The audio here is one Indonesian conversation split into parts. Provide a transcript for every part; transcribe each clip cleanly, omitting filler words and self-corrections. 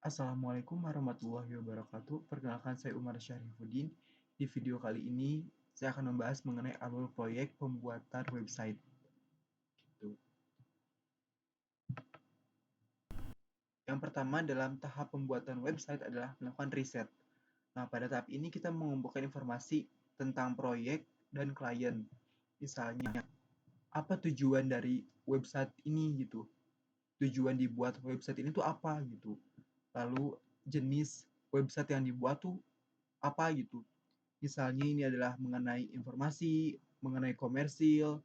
Assalamualaikum warahmatullahi wabarakatuh. Perkenalkan saya Umar Syarifuddin. Di video kali ini saya akan membahas mengenai alur proyek pembuatan website. Gitu. Yang pertama dalam tahap pembuatan website adalah melakukan riset. Nah, pada tahap ini kita mengumpulkan informasi tentang proyek dan klien. Misalnya, apa tujuan dari website ini gitu. Tujuan dibuat website ini tuh apa gitu. Lalu jenis website yang dibuat tuh apa gitu. Misalnya ini adalah mengenai informasi, mengenai komersil,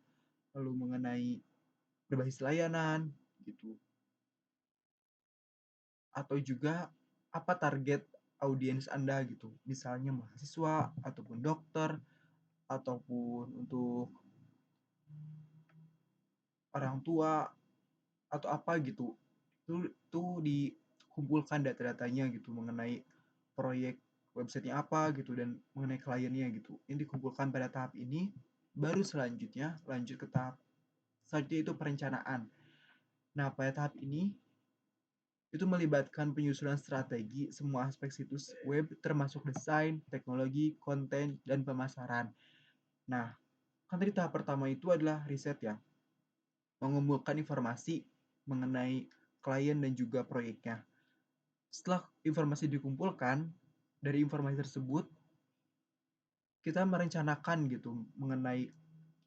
lalu mengenai berbasis layanan gitu. Atau juga apa target audiens Anda gitu. Misalnya mahasiswa ataupun dokter ataupun untuk orang tua atau apa gitu. Itu dikumpulkan data-datanya gitu mengenai proyek websitenya apa gitu dan mengenai kliennya gitu. Ini dikumpulkan pada tahap ini, baru selanjutnya lanjut ke tahap selanjutnya itu perencanaan. Nah, pada tahap ini itu melibatkan penyusunan strategi semua aspek situs web termasuk desain, teknologi, konten, dan pemasaran. Nah, kan tadi tahap pertama itu adalah riset ya, mengumpulkan informasi mengenai klien dan juga proyeknya. Setelah informasi dikumpulkan, dari informasi tersebut kita merencanakan gitu mengenai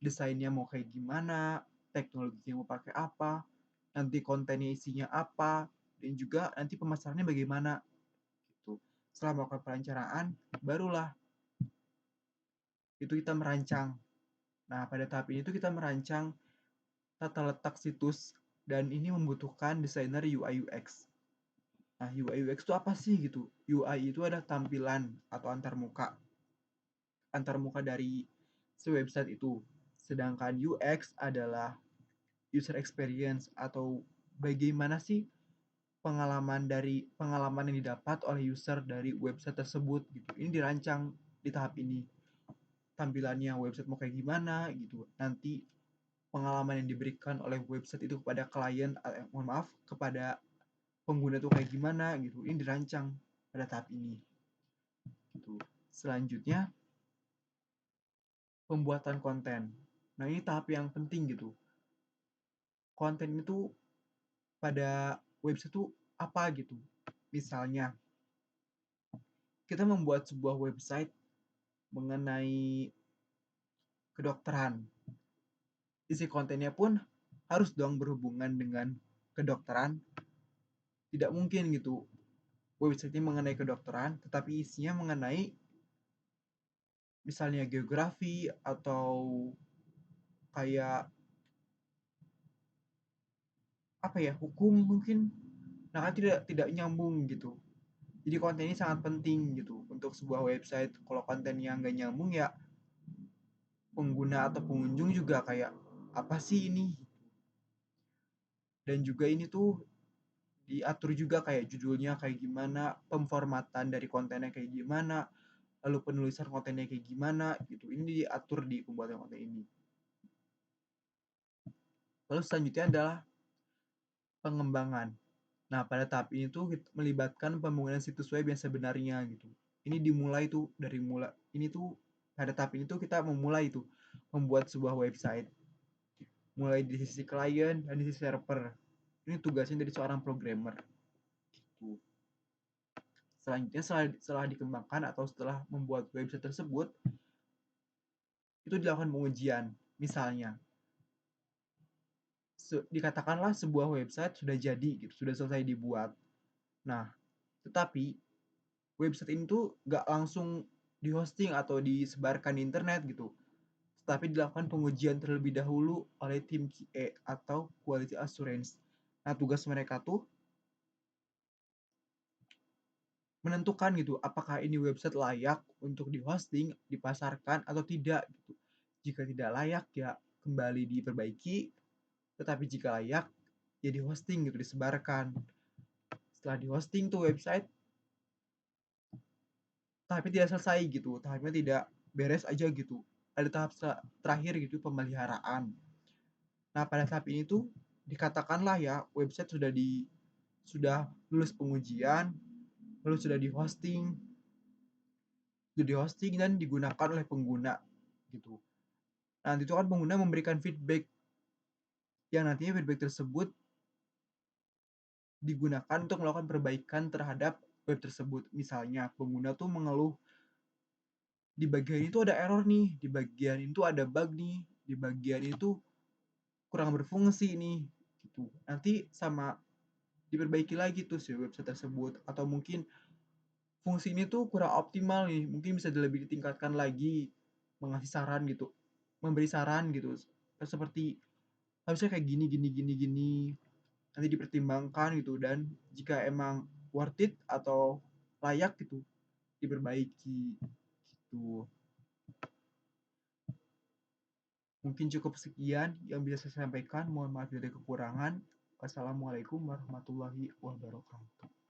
desainnya mau kayak gimana, teknologinya mau pakai apa, nanti kontennya isinya apa, dan juga nanti pemasarannya bagaimana gitu. Setelah melakukan perencanaan, barulah itu kita merancang. Nah, pada tahap ini tuh kita merancang tata letak situs dan ini membutuhkan desainer UI UX. Nah, UI UX itu apa sih gitu? UI itu adalah tampilan atau antar muka dari si website itu. Sedangkan UX adalah user experience atau bagaimana sih pengalaman yang didapat oleh user dari website tersebut gitu. Ini dirancang di tahap ini. Tampilannya website mau kayak gimana gitu. Nanti pengalaman yang diberikan oleh website itu kepada klien, mohon maaf, kepada pengguna itu kayak gimana gitu. Ini dirancang pada tahap ini. Gitu. Selanjutnya pembuatan konten. Nah, ini tahap yang penting gitu. Konten itu pada website itu apa gitu. Misalnya, kita membuat sebuah website mengenai kedokteran. Isi kontennya pun harus dong berhubungan dengan kedokteran. Tidak mungkin gitu website ini mengenai kedokteran, tetapi isinya mengenai misalnya geografi atau kayak apa ya, hukum mungkin. Nah, kan tidak nyambung gitu. Jadi konten ini sangat penting gitu untuk sebuah website. Kalau kontennya nggak nyambung ya pengguna atau pengunjung juga kayak apa sih ini? Dan juga ini tuh diatur juga kayak judulnya kayak gimana, pemformatan dari kontennya kayak gimana, lalu penulisan kontennya kayak gimana gitu. Ini diatur di pembuatan konten ini. Lalu selanjutnya adalah pengembangan. Nah, pada tahap ini tuh melibatkan pembangunan situs web yang sebenarnya gitu. Ini dimulai tuh dari mulai ini tuh pada tahap ini tuh kita memulai tuh membuat sebuah website mulai di sisi klien dan di sisi server. Ini tugasnya dari seorang programmer gitu. Selanjutnya setelah dikembangkan atau setelah membuat website tersebut itu dilakukan pengujian. Misalnya dikatakanlah sebuah website sudah jadi gitu, sudah selesai dibuat. Nah, tetapi website ini tuh nggak langsung di hosting atau disebarkan di internet gitu, tetapi dilakukan pengujian terlebih dahulu oleh tim QA atau Quality Assurance. Nah, tugas mereka tuh menentukan gitu, apakah ini website layak untuk di hosting, dipasarkan atau tidak gitu. Jika tidak layak ya kembali diperbaiki, tetapi jika layak ya di hosting gitu, disebarkan. Setelah di hosting tuh website, tahapnya tidak selesai gitu, tahapnya tidak beres aja gitu. Ada tahap terakhir gitu, pemeliharaan. Nah, pada tahap ini tuh dikatakanlah ya website sudah sudah lulus pengujian, lalu sudah di hosting dan digunakan oleh pengguna gitu. Nah, nanti itu kan pengguna memberikan feedback, yang nantinya feedback tersebut digunakan untuk melakukan perbaikan terhadap web tersebut. Misalnya pengguna tuh mengeluh di bagian itu ada error nih, di bagian itu ada bug nih, di bagian itu kurang berfungsi nih gitu. Nanti sama diperbaiki lagi tuh si website tersebut, atau mungkin fungsi ini tuh kurang optimal nih, mungkin bisa lebih ditingkatkan lagi, mengasih saran gitu, memberi saran gitu, seperti harusnya kayak gini gini gini gini, nanti dipertimbangkan gitu, dan jika emang worth it atau layak gitu diperbaiki gitu. Mungkin cukup sekian yang bisa saya sampaikan, mohon maaf dari kekurangan. Wassalamualaikum warahmatullahi wabarakatuh.